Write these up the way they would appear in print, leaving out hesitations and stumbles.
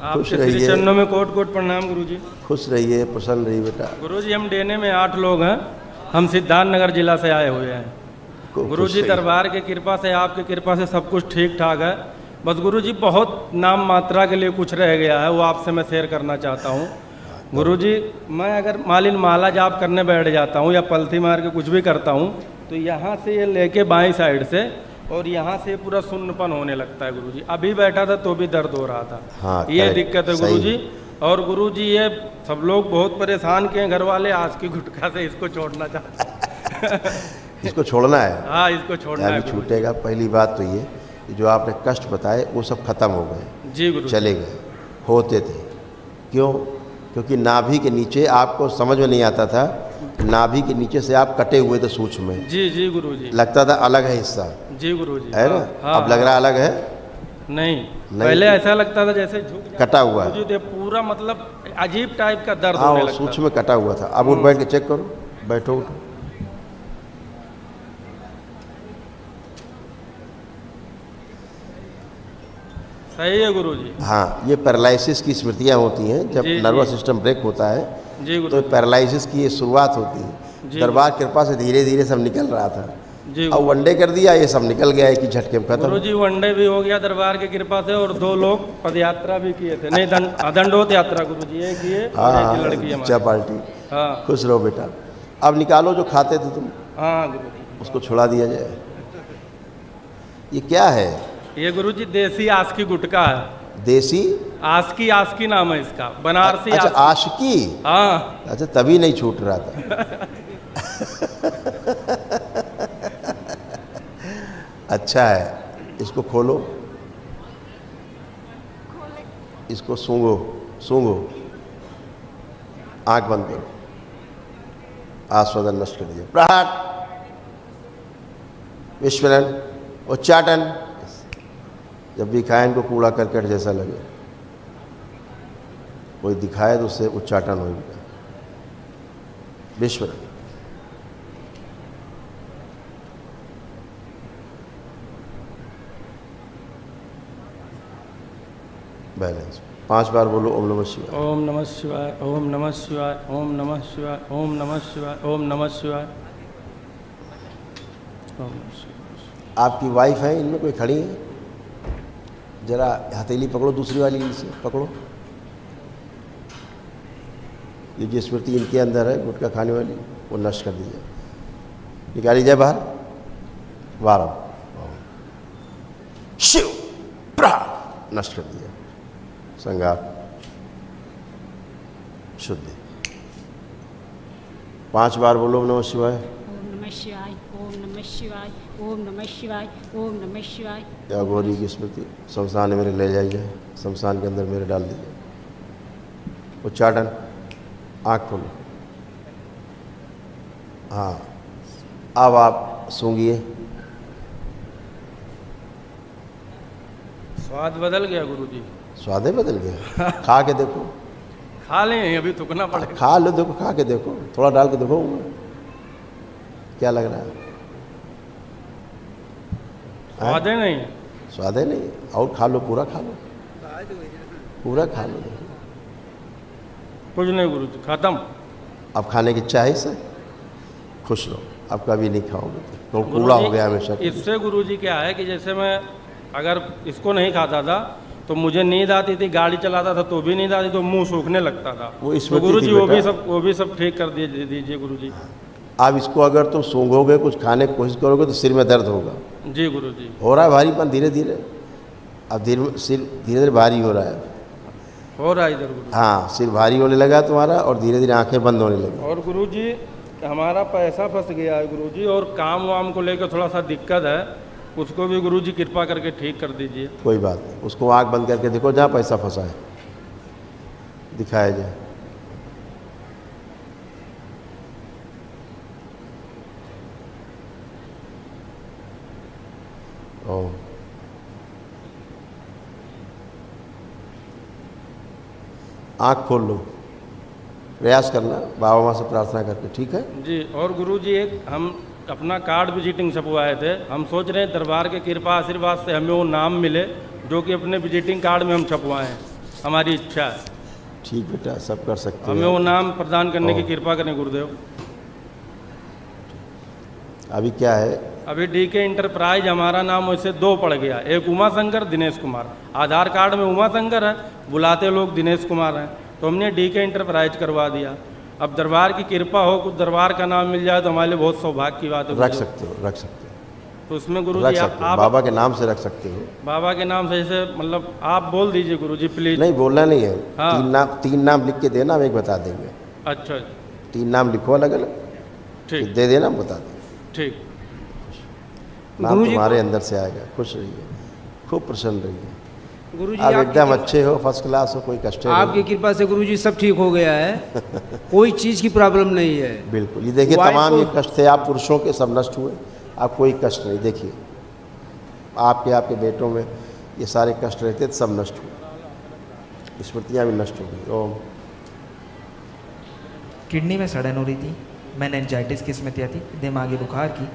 आपके श्री चरणों में कोट कोट प्रणाम गुरुजी। खुश रहिए, प्रसन्न रहिए बेटा। गुरुजी हम डेने में 8 लोग हैं, हम सिद्धार्थ नगर जिला से आए हुए हैं। गुरुजी दरबार के कृपा से, आपके कृपा से सब कुछ ठीक ठाक है। बस गुरुजी बहुत नाम मात्रा के लिए कुछ रह गया है, वो आपसे मैं शेयर करना चाहता हूँ। गुरुजी मैं अगर मालिन माला जाप करने बैठ जाता हूँ या पलथी मार के कुछ भी करता हूँ तो यहाँ से ये लेके बाईं साइड से और यहाँ से पूरा सुन्नपन होने लगता है गुरुजी। अभी बैठा था तो भी दर्द हो रहा था। हाँ, ये दिक्कत है गुरुजी। और गुरुजी ये सब लोग बहुत परेशान किए घर वाले, आज की गुटखा से इसको छोड़ना चाहते हैं। इसको छोड़ना है। हाँ इसको छोड़ना है। छूटेगा। पहली बात तो ये जो आपने कष्ट बताए वो सब खत्म हो गए जी गुरु, चले गए, होते थे। क्यों? क्योंकि नाभि के नीचे आपको समझ में नहीं आता था, नाभि के नीचे से आप कटे हुए थे सूक्ष्म में। जी जी गुरुजी। लगता था अलग है हिस्सा। जी गुरुजी। है ना? अब लग रहा अलग है? नहीं, पहले ऐसा लगता था जैसे कटा हुआ है पूरा, मतलब अजीब टाइप का दर्द होने लगता। सूक्ष्म में कटा हुआ था। अब उठ बैठ के चेक करो, बैठो उठो। सही है गुरुजी। हाँ, ये पैरालिसिस की स्मृतियाँ होती हैं। जब नर्वस सिस्टम ब्रेक होता है जी तो पैरालिसिस की ये शुरुआत होती है। दरबार कृपा से धीरे धीरे सब निकल रहा था। अब वनडे कर दिया, ये सब निकल गया एक ही झटके में खत्म। गुरुजी वनडे भी हो गया दरबार की कृपा से, और 2 लोग पद यात्रा भी किए थे। नहीं दंडोत यात्रा गुरुजी ये किए। हाँ, लड़की अच्छा पार्टी। हाँ, खुश रहो बेटा। अब निकालो जो खाते थे तुम। हाँ गुरुजी, उसको छुड़ा दिया जाए। ये क्या है? ये गुरुजी देसी आस्की गुटखा है। देसी आस्की नाम है इसका, बनारसी। अच्छा, आशिकी। हाँ अच्छा, तभी नहीं छूट रहा था। अच्छा है, इसको खोलो, इसको सूंघो, सूंघो, आंख बंद करो, आस्वादन नष्ट कर दिया। प्रहार, विस्फोरण, उच्चाटन। जब भी खाएं इनको कूड़ा करकट जैसा लगे, कोई दिखाए तो उससे उच्चाटन होगा। विस्फोरण, बैलेंस। 5 बार बोलो ओम नमः शिवाय। ओम नमः शिवाय, ओम नमः शिवाय, ओम नमः शिवाय, ओम नमः शिवाय, ओम नमः शिवाय। आपकी वाइफ है, इनमें कोई खड़ी है? जरा हथेली पकड़ो, दूसरी वाली से पकड़ो। ये जो स्मृति इनके अंदर है गुटखा खाने वाली, वो नष्ट कर दीजिए, निकाली जाए बाहर। बारह शिव प्रहार, नष्ट कर दिया। संगार, शुद्धि। 5 बार बोलो ओम नमः शिवाय। ओम नमः शिवाय, ओम नमः शिवाय, ओम नमः शिवाय, ओम नमः शिवाय। या गौरी की स्मृति शमशान में मेरे ले जाइए, शमशान के अंदर मेरे डाल दीजिए। उच्चाटन, आँख खोलो। हाँ, अब आप सूंघिए। स्वाद बदल गया गुरुजी। स्वाद बदल गया? खा के देखो। खा लें, अभी थूकना पड़ेगा। खा लो, देखो, खा के देखो, थोड़ा डाल के देखो क्या लग रहा है। स्वाद है नहीं, स्वाद है नहीं। और खा लो, पूरा खा लो, पूरा खा लो। कुछ नहीं गुरुजी, खत्म। अब खाने की इच्छा है इससे? खुश रहो, अब कभी नहीं खाओगे तो कूड़ा हो गया हमेशा। इससे गुरुजी क्या है कि जैसे मैं अगर इसको नहीं खाता था तो मुझे नींद आती थी, गाड़ी चलाता था तो भी नींद आती, तो मुंह सूखने लगता था। तो गुरुजी वो भी सब ठीक कर दीजिए गुरुजी। अब इसको अगर तुम सूंघोगे, कुछ खाने की कोशिश करोगे तो सिर में दर्द होगा। जी गुरुजी। हो रहा है भारीपन धीरे धीरे। अब सिर धीरे धीरे भारी हो रहा है। हो रहा है इधर गुरुजी। हाँ, सिर भारी होने लगा तुम्हारा और धीरे धीरे आंखें बंद होने लगी। और गुरुजी हमारा पैसा फंस गया है गुरुजी, और काम वाम को लेकर थोड़ा सा दिक्कत है, उसको भी गुरुजी कृपा करके ठीक कर दीजिए। कोई बात नहीं, उसको आँख बंद करके देखो जहाँ पैसा फंसा है, दिखाया जाए। ओम। आँख खोल लो, प्रयास करना बाबा माँ से प्रार्थना करके, ठीक है जी। और गुरुजी एक हम अपना कार्ड विजिटिंग छपवाए थे, हम सोच रहे हैं दरबार के कृपा आशीर्वाद से हमें वो नाम मिले जो कि अपने विजिटिंग कार्ड में हम छपवाए हैं। हमारी इच्छा है। ठीक बेटा, सब कर सकते हमें हैं। वो नाम प्रदान करने की और कृपा करें गुरुदेव। अभी क्या है? अभी डीके इंटरप्राइज हमारा नाम वैसे 2 पड़ गया, एक उमा शंकर, दिनेश कुमार। आधार कार्ड में उमा शंकर है, बुलाते लोग दिनेश कुमार हैं, तो हमने डीके इंटरप्राइज करवा दिया। अब दरबार की कृपा हो, कुछ दरबार का नाम मिल जाए तो हमारे लिए बहुत सौभाग्य की बात है। रख सकते हो, रख सकते हो, तो उसमें गुरु रख जी सकते हो, आप बाबा के नाम से रख सकते हो। बाबा के नाम से जैसे मतलब आप बोल दीजिए गुरु जी प्लीज। नहीं बोलना नहीं है। हाँ। तीन नाम लिख के देना, हम एक बता देंगे। अच्छा 3 नाम लिखो अलग अलग, ठीक दे देना, हम बता देंगे। ठीक। नाम तुम्हारे अंदर से आएगा। खुश रहिए, खूब प्रसन्न रहिए। गुरुजी आप एकदम अच्छे हो, फर्स्ट क्लास हो, कोई कष्ट नहीं। आपकी कृपा से गुरुजी सब ठीक हो गया है। कोई चीज़ की प्रॉब्लम नहीं है। बिल्कुल, ये देखिए तमाम ये कष्ट थे आप पुरुषों के, सब नष्ट हुए। आप कोई कष्ट नहीं, देखिए आपके बेटों में ये सारे कष्ट रहते थे, सब नष्ट हुए, स्मृतियाँ भी नष्ट हो गई। ओम। किडनी में सड़न हो रही थी, मेनिंजाइटिस की स्मृतियाँ थी, दिमागी बुखार की,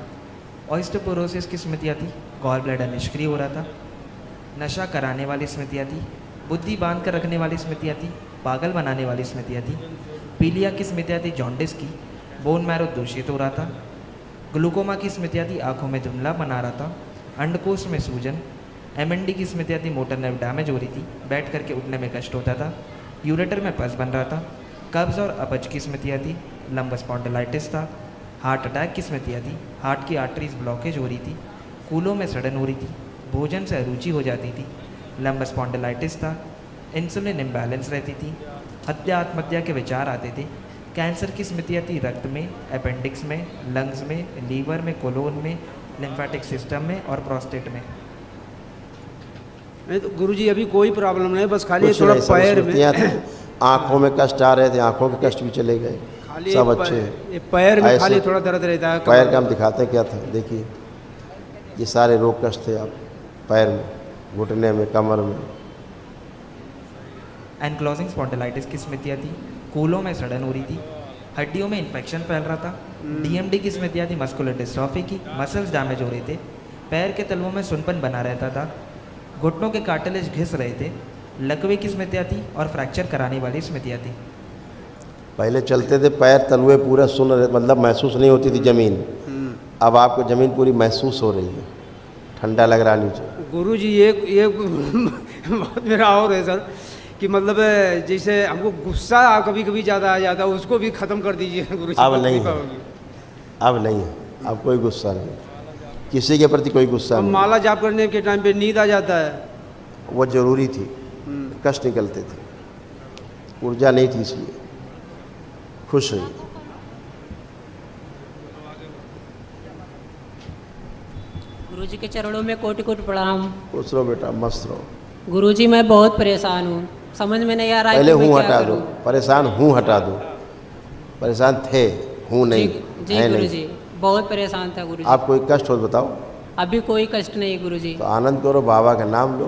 ऑस्टियोपोरोसिस की स्मृतियाँ थी, गॉल ब्लैडर निष्क्रिय हो रहा था, नशा कराने वाली स्मृतियाँ थी, बुद्धि बांध कर रखने वाली स्मृतियाँ थी, पागल बनाने वाली स्मृतियाँ थी, पीलिया की स्मृतियाँ थी, जॉन्डिस की, बोन मैरो दूषित हो रहा था, ग्लूकोमा की स्मृतियाँ थी, आँखों में धुंधला बना रहा था, अंडकोश में सूजन, एमएनडी की स्मृतियाँ थी, मोटर नर्व डैमेज हो रही थी, बैठ करके उठने में कष्ट होता था, यूरेटर में पस बन रहा था, कब्ज और अपच की स्मृतियाँ थी, लंबस स्पॉन्डिलाइटिस था, हार्ट अटैक की स्मृतियाँ थी, हार्ट की आर्टरीज ब्लॉकेज हो रही थी, कूलों में सड़न हो रही थी, भोजन से अरुचि हो जाती थी, लंबस स्पॉन्डिलाइटिस था, इंसुलिन इम्बैलेंस रहती थी, हत्या आत्महत्या के विचार आते थे, कैंसर की स्मृतियाँ थी, रक्त में, अपेंडिक्स में, लंग्स में, लीवर में, कोलोन में, लिम्फेटिक सिस्टम में और प्रोस्टेट में। नहीं तो गुरुजी अभी कोई प्रॉब्लम नहीं, बस खाली कुछ थोड़ा नहीं, सब पैर स्मृतियाँ में थी। आँखों में कष्ट आ रहे थे, आँखों के कष्ट भी चले गए, खाली सब अच्छे हैं। ये पैर में ऐसे खाली थोड़ा दर्द रहता है। पैर का हम दिखाते क्या था, देखिए ये सारे रोग कष्ट थे आप पैर में, घुटने में, कमर में। एनक्लोजिंग स्पॉन्डिलाइटिस की स्मृतियाँ थी, कूलों में सड़न हो रही थी, हड्डियों में इन्फेक्शन फैल रहा था, डीएमडी की स्मृतियाँ थी, मस्कुलर डिस्ट्रॉफी की, मसल्स डैमेज हो रहे थे, पैर के तलवों में सुनपन बना रहता था, घुटनों के कार्टिलेज घिस रहे थे, लकवे की स्मृतियाँ थी और फ्रैक्चर कराने वाली स्मृतियाँ थी। पहले चलते थे पैर तलवे पूरा सुन रहे, मतलब महसूस नहीं होती थी ज़मीन, अब आपको ज़मीन पूरी महसूस हो रही है, ठंडा लग रहा नीचे। गुरुजी ये बात मेरा और है सर कि मतलब जैसे हमको गुस्सा कभी कभी ज़्यादा आ जाता है, उसको भी ख़त्म कर दीजिए गुरुजी। अब नहीं है, अब नहीं है, अब कोई गुस्सा नहीं, किसी के प्रति कोई गुस्सा अब नहीं। माला जाप करने के टाइम पे नींद आ जाता है। वो जरूरी थी, कष्ट निकलते थे, ऊर्जा नहीं थी, इसलिए खुश रहिए। गुरुजी के चरणों में कोटि कोटि प्रणाम। खुश रहो बेटा, मस्त रहो। गुरुजी मैं बहुत परेशान हूँ, समझ में नहीं आ रहा है पहले कि मैं हूँ क्या हटा दो, करूं। परेशान हूँ हटा दो, परेशान थे, हूँ नहीं, जी है नहीं। गुरुजी बहुत परेशान था गुरुजी। आप कोई कष्ट हो तो बताओ। अभी कोई कष्ट नहीं गुरुजी। तो आनंद करो, बाबा का नाम लो,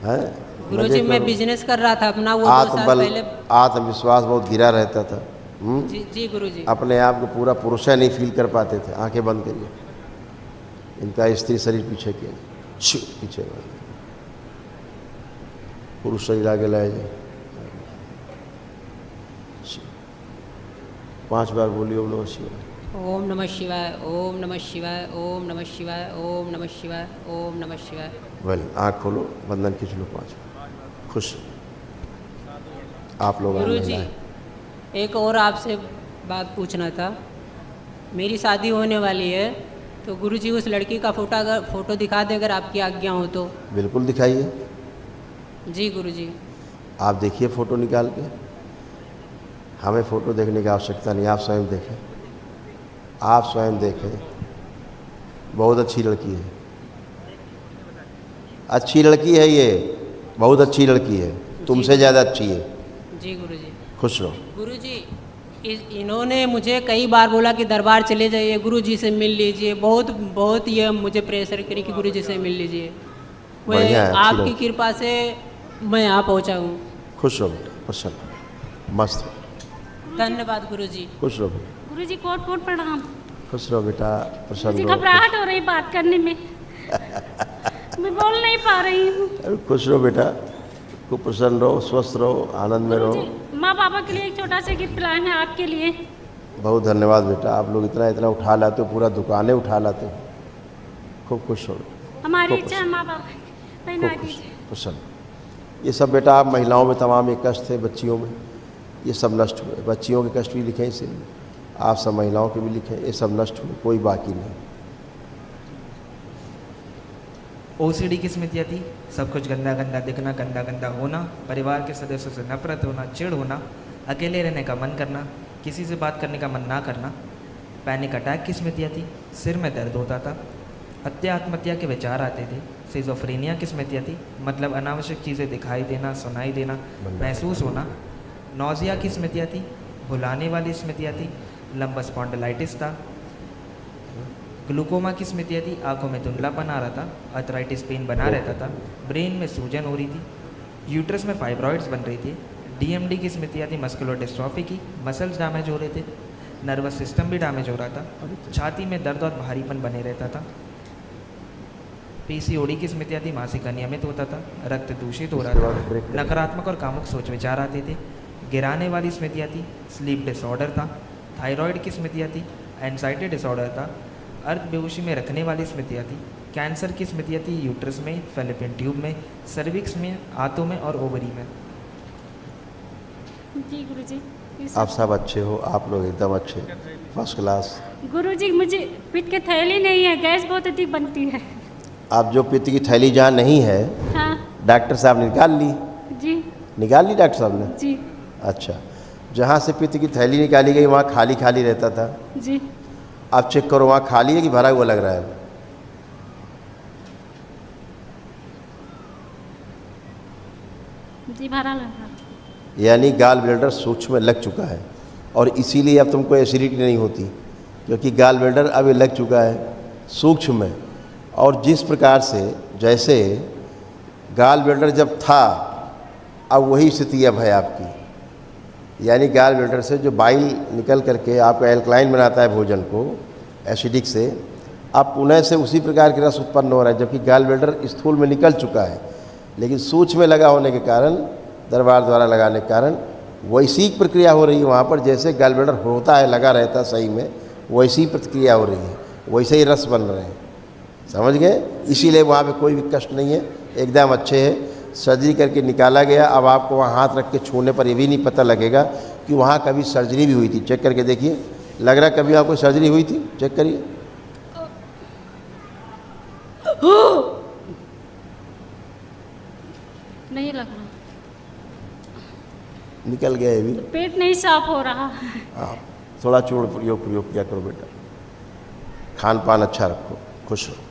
हैं गुरुजी मैं बिजनेस कर रहा था अपना, वो 2 साल आत्मबल, पहले। आत्मविश्वास बहुत गिरा रहता था। जी गुरुजी। अपने आप को पूरा पुरुष नहीं फील कर पाते थे। आंखें बंद करिए, इनका स्त्री शरीर पीछे किया, पीछे बंद, पुरुष शरीर आगे लाए जाए। 5 बार बोलिए ओम नमः शिवाय। ओम नमः शिवाय, ओम नमः शिवाय, ओम नमः शिवाय, ओम नमः शिवाय, ओम नमः शिवाय। वेल, आँख खोलो, बंधन खींच लो 5 बार। खुश आप लोग गुरुजी एक और आपसे बात पूछना था। मेरी शादी होने वाली है, तो गुरुजी उस लड़की का फोटो दिखा दे अगर आपकी आज्ञा हो तो। बिल्कुल दिखाइए। जी गुरुजी। आप देखिए फ़ोटो निकाल के, हमें फ़ोटो देखने की आवश्यकता नहीं, आप स्वयं देखें, आप स्वयं देखें। बहुत अच्छी लड़की है, अच्छी लड़की है ये, बहुत अच्छी लड़की है, तुमसे ज़्यादा अच्छी है। जी गुरुजी। खुश रहो। गुरुजी इन्होंने मुझे कई बार बोला कि दरबार चले जाइए, गुरुजी से मिल लीजिए, बहुत ये मुझे प्रेशर करी कि गुरुजी से मिल लीजिए। मैं आपकी कृपा से मैं यहाँ पहुँचा हूँ। खुश रहो बेटा, प्रसन्न, मस्त रहो। धन्यवाद गुरुजी। खुश रहो बेटा। गुरुजी कोट कोट प्रणाम। खुश रहो बेटा, प्रसन्न मुझे रहो। घबराहट हो रही बात करने में। मैं बोल नहीं पा रही हूँ। खुश रहो बेटा, खूब प्रसन्न रहो, स्वस्थ रहो, आनंद में रहो। माँ पापा के लिए एक छोटा सा गिफ्ट लाए हैं आपके लिए। बहुत धन्यवाद बेटा, आप लोग इतना इतना उठा लाते हो, पूरा दुकानें उठा लाते हो। खूब खुश हो। हमारी इच्छा है माँ बाप पहना खूब खुश, दीजिए। प्रसन्न। ये सब बेटा आप महिलाओं में तमाम ये कष्ट थे, बच्चियों में ये सब नष्ट हुए। बच्चियों के कष्ट भी लिखे इसीलिए, आप सब महिलाओं के भी लिखे, ये सब नष्ट हुए, कोई बाकी नहीं। ओसीडी की स्मृतियाँ थी, सब कुछ गंदा गंदा दिखना, गंदा गंदा होना, परिवार के सदस्यों से नफरत होना, चिढ़ होना, अकेले रहने का मन करना, किसी से बात करने का मन ना करना। पैनिक अटैक की स्मृतियाँ थी, सिर में दर्द होता था, हत्या आत्महत्या के विचार आते थे। सिजोफ्रेनिया की स्मृतियाँ थी, मतलब अनावश्यक चीज़ें दिखाई देना, सुनाई देना, महसूस होना। नौजिया की स्मृतियाँ थी, भुलाने वाली स्मृतियाँ थी, लंबा स्पॉन्डिलाइटिस था। ग्लूकोमा की स्मृतियाँ थी, आंखों में धुंधलापन आ रहा था, अर्थराइटिस पेन बना रहता था, ब्रेन में सूजन हो रही थी, यूट्रस में फाइब्रॉइड्स बन रही थी। डीएमडी की स्मृतियाँ थी, मस्कुलर डिस्ट्रॉफी की, मसल्स डैमेज हो रहे थे, नर्वस सिस्टम भी डैमेज हो रहा था, छाती में दर्द और भारीपन बने रहता था। पीसीओडी की स्मृतियाँ थी, मासिक अनियमित होता था, रक्त दूषित हो रहा था, नकारात्मक और कामुक सोच विचार आते थे। गिराने वाली स्मृतियाँ थी, स्लीप डिसऑर्डर था। थायराइड की स्मृतियाँ थी, एंजाइटी डिसऑर्डर था। अर्ध बेहोशी में रखने वाली स्मृतियाँ थी। कैंसर की स्मृतियाँ थी, यूट्रस में, फेलोपियन ट्यूब में, सर्विक्स में, आंतों में और ओवरी में। जी गुरुजी। आप सब अच्छे हो, आप लोग एकदम अच्छे, फर्स्ट क्लास। गुरुजी मुझे पित्त की थैली नहीं है, गैस बहुत अधिक बनती है। आप जो पित्त की थैली जहाँ नहीं है, हाँ डॉक्टर साहब ने निकाल ली? जी। निकाल ली डॉक्टर साहब ने? जी। अच्छा, जहाँ से पित्त की थैली निकाली गई वहाँ खाली खाली रहता था। जी। आप चेक करो वहाँ खाली है कि भरा हुआ लग रहा है? जी भरा लग रहा। यानी गाल ब्लैडर सूक्ष्म में लग चुका है, और इसीलिए अब तुमको एसिडिटी नहीं होती, क्योंकि गाल ब्लैडर अब ये लग चुका है सूक्ष्म में। और जिस प्रकार से जैसे गाल ब्लैडर जब था, अब वही स्थिति अब है आपकी। यानी गाल ब्लैडर से जो बाइल निकल करके आपका एल्कलाइन बनाता है भोजन को एसिडिक से, अब पुनः से उसी प्रकार के रस उत्पन्न हो रहा है, जबकि गाल ब्लैडर स्थूल में निकल चुका है, लेकिन सूक्ष्म में लगा होने के कारण, दरबार द्वारा लगाने के कारण वैसी प्रक्रिया हो रही है वहाँ पर। जैसे गाल ब्लैडर होता है, लगा रहता है सही में, वैसी प्रक्रिया हो रही है, वैसे ही रस बन रहे हैं, समझ गए? इसीलिए वहाँ पे कोई भी कष्ट नहीं है, एकदम अच्छे है। सर्जरी करके निकाला गया, अब आपको वहाँ हाथ रख के छूने पर ये भी नहीं पता लगेगा कि वहाँ कभी सर्जरी भी हुई थी। चेक करके देखिए, लग रहा है कभी आपको सर्जरी हुई थी? चेक करिए। नहीं लग रहा, निकल गया ये भी। पेट नहीं साफ हो रहा। हाँ, थोड़ा चूर्ण प्रयोग किया करो बेटा, खान पान अच्छा रखो, खुश रहो।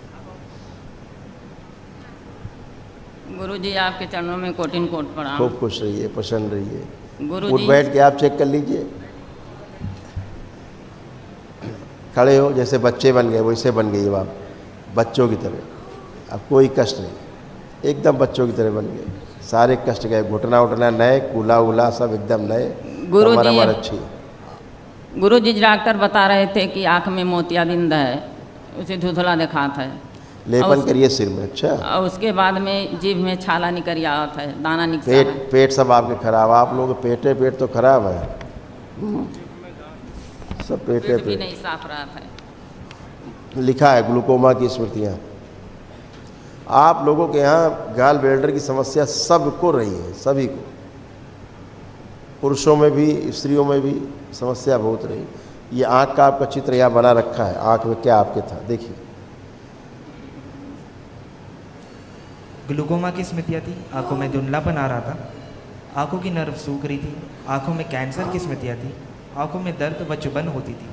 गुरुजी आपके चरणों में कोटिन कोट प्रणाम। खूब खुश रहिए, प्रसन्न रहिए। उठ गुरुजी बैठ के आप चेक कर लीजिए, खड़े हो, जैसे बच्चे बन गए वैसे बन गई अब आप, बच्चों की तरह। अब कोई कष्ट नहीं, एकदम बच्चों की तरह बन गए, सारे कष्ट गए, घुटना उठना नए, कूला उला सब एकदम नए। गुरुजी अच्छी। गुरुजी डॉक्टर बता रहे थे कि आँख में मोतियाबिंद है, उसे धुंधला दिखाता है, लेपन करिए सिर में। अच्छा, और उसके बाद में जीभ में छाला निकल आता है, दाना निकल। पेट सब आपके खराब, आप लोग पेट तो खराब है, सब पेट भी नहीं साफ रहा था। लिखा है ग्लूकोमा की स्मृतियाँ। आप लोगों के यहाँ गाल ब्लैडर की समस्या सबको रही है, सभी को, पुरुषों में भी स्त्रियों में भी समस्या बहुत रही। ये आँख का आपका चित्र यहाँ बना रखा है, आँख में क्या आपके था, देखिए। ग्लूकोमा की स्मृतियाँ थी, आंखों में धुंधलापन आ रहा था, आंखों की नर्व सूख रही थी, आंखों में कैंसर की स्मृतियाँ थी, आंखों में दर्द व चुभन होती थी।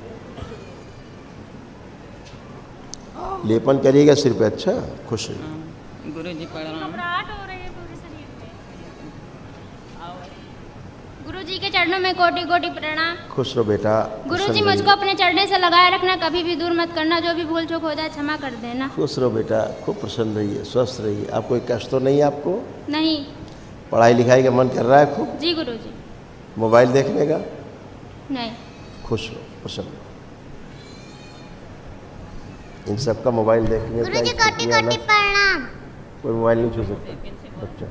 लेपन करिएगा सिर पे, अच्छा, खुश रहिए। गुरुजी प्रणाम। घबराहट हो रही है पूरे शरीर में। गुरुजी के चरणों में कोटि कोटि प्रणाम। खुश रहो बेटा। गुरुजी मुझको अपने चरणों से लगाए रखना, कभी भी दूर मत करना, जो भी भूल चूक हो जाए क्षमा कर देना। खुश रहो बेटा, खूब प्रसन्न रहिए, स्वस्थ रहिए। आप कोई कष्ट तो नहीं है आपको? नहीं। पढ़ाई लिखाई का मन कर रहा है खूब? जी गुरुजी। मोबाइल देखने का? नहीं। खुश रहो, प्रसन्न रहो। इन सब का मोबाइल देखने का गुरुजी कोटि कोटि प्रणाम। कोई मोबाइल नहीं छू सकता बच्चा।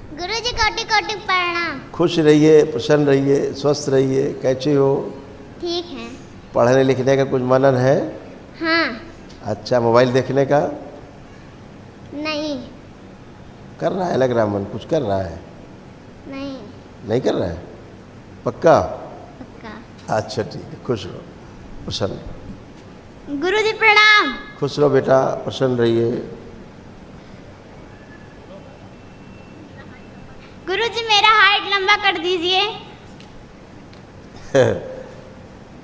गुरुजी कोटि कोटि प्रणाम। खुश रहिए, प्रसन्न रहिए, स्वस्थ रहिए। कैसे हो? ठीक है। पढ़ने लिखने का कुछ मनन है? हाँ। अच्छा, मोबाइल देखने का? नहीं। कर रहा है, लग रहा मन कुछ कर रहा है। नहीं। नहीं कर रहा है? पक्का? पक्का। अच्छा ठीक है, खुश रहो, प्रसन्न। गुरुजी प्रणाम। खुश रहो बेटा, प्रसन्न रहिए। गुरुजी मेरा हाइट लंबा कर दीजिए।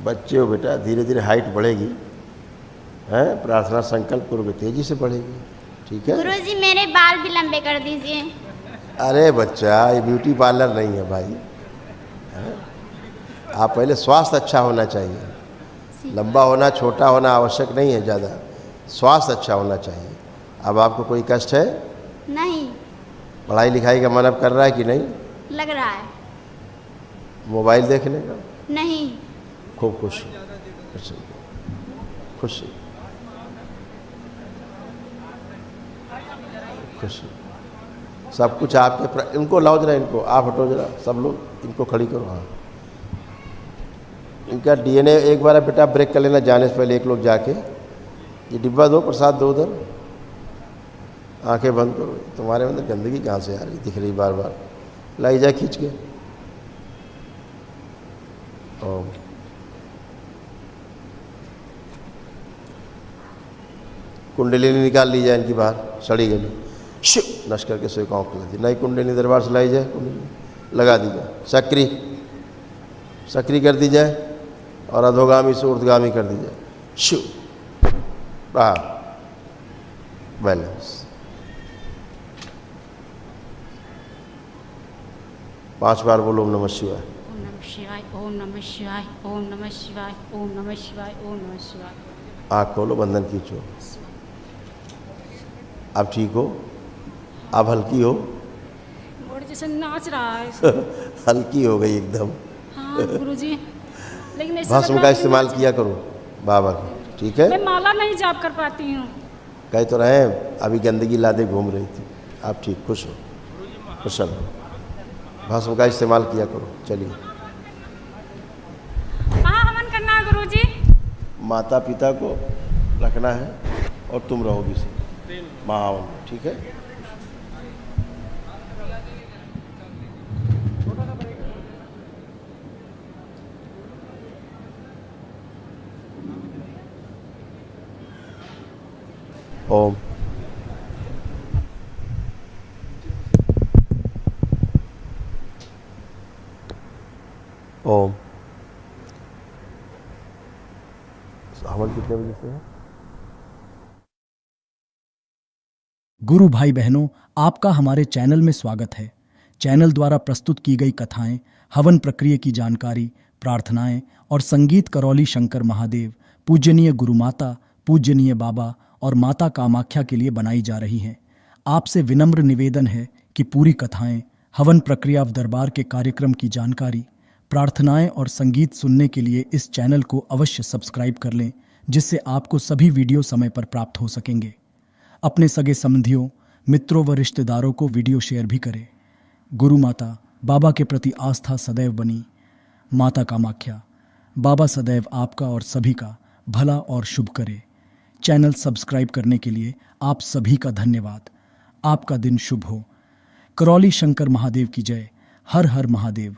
बच्चे हो बेटा, धीरे धीरे हाइट बढ़ेगी, हैं? प्रार्थना संकल्प करोगे तेजी से बढ़ेगी, ठीक है? गुरुजी मेरे बाल भी लंबे कर दीजिए। अरे बच्चा, ये ब्यूटी पार्लर नहीं है भाई, हैं? आप पहले स्वास्थ्य अच्छा होना चाहिए। लंबा होना छोटा होना आवश्यक नहीं है ज़्यादा, स्वास्थ्य अच्छा होना चाहिए। अब आपको कोई कष्ट है? नहीं। पढ़ाई लिखाई का मन अब कर रहा है कि नहीं? लग रहा है। मोबाइल देखने का? नहीं। खूब खुश खुश खुश। सब कुछ आपके इनको लाओ जरा, इनको आप हटो जरा, सब लोग इनको खड़ी करो। हाँ, इनका डीएनए एक बार बेटा ब्रेक कर लेना जाने से पहले, एक लोग जाके ये डिब्बा दो, प्रसाद दो उधर। आंखें बंद करो। तुम्हारे अंदर गंदगी कहाँ से आ रही दिख रही बार बार? लाई जाए खींच के। ओम। कुंडलिनी निकाल ली जाए इनकी बाहर, सड़ी गली नश करके सोए काँव कर दी। नई कुंडलिनी दरबार से लाई जाए, कुंडलिनी लगा दी जाए, सक्रिय कर दी जाए और अधोगामी से ऊर्ध्वगामी कर दी जाए। शिव बैलेंस। 5 बार बोलो ओम नमः शिवाय। ओम नमः शिवाय, ओम नमः शिवाय, ओम नमः शिवाय, ओम नमः शिवाय, ओम नमः शिवाय। आँख खोलो, बंधन खींचो। आप ठीक हो? आप हल्की हो? बॉडी जैसे नाच रहा है। हल्की हो गई एकदम। हाँ गुरुजी, लेकिन ऐसे भस्म का इस्तेमाल किया करो बाबा की, ठीक है? मैं माला नहीं जाप कर पाती हूँ। कह तो रहे हैं, अभी गंदगी लादे घूम रही थी। आप ठीक खुश हो, प्रसन्न। भस्म का इस्तेमाल किया करो। चलिए, हाँ हवन करना है गुरुजी। माता पिता को रखना है और तुम रहोगी महावन, ठीक है? ओम। ओम। हवन कितने बजे से है? गुरु भाई बहनों, आपका हमारे चैनल में स्वागत है। चैनल द्वारा प्रस्तुत की गई कथाएं, हवन प्रक्रिया की जानकारी, प्रार्थनाएं और संगीत करौली शंकर महादेव, पूजनीय गुरु माता, पूजनीय बाबा और माता कामाख्या के लिए बनाई जा रही हैं। आपसे विनम्र निवेदन है कि पूरी कथाएं, हवन प्रक्रिया दरबार के कार्यक्रम की जानकारी, प्रार्थनाएं और संगीत सुनने के लिए इस चैनल को अवश्य सब्सक्राइब कर लें, जिससे आपको सभी वीडियो समय पर प्राप्त हो सकेंगे। अपने सगे संबंधियों, मित्रों व रिश्तेदारों को वीडियो शेयर भी करें। गुरु माता, बाबा के प्रति आस्था सदैव बनी। माता कामाख्या, बाबा सदैव आपका और सभी का भला और शुभ करे। चैनल सब्सक्राइब करने के लिए आप सभी का धन्यवाद। आपका दिन शुभ हो। करौली शंकर महादेव की जय। हर हर महादेव।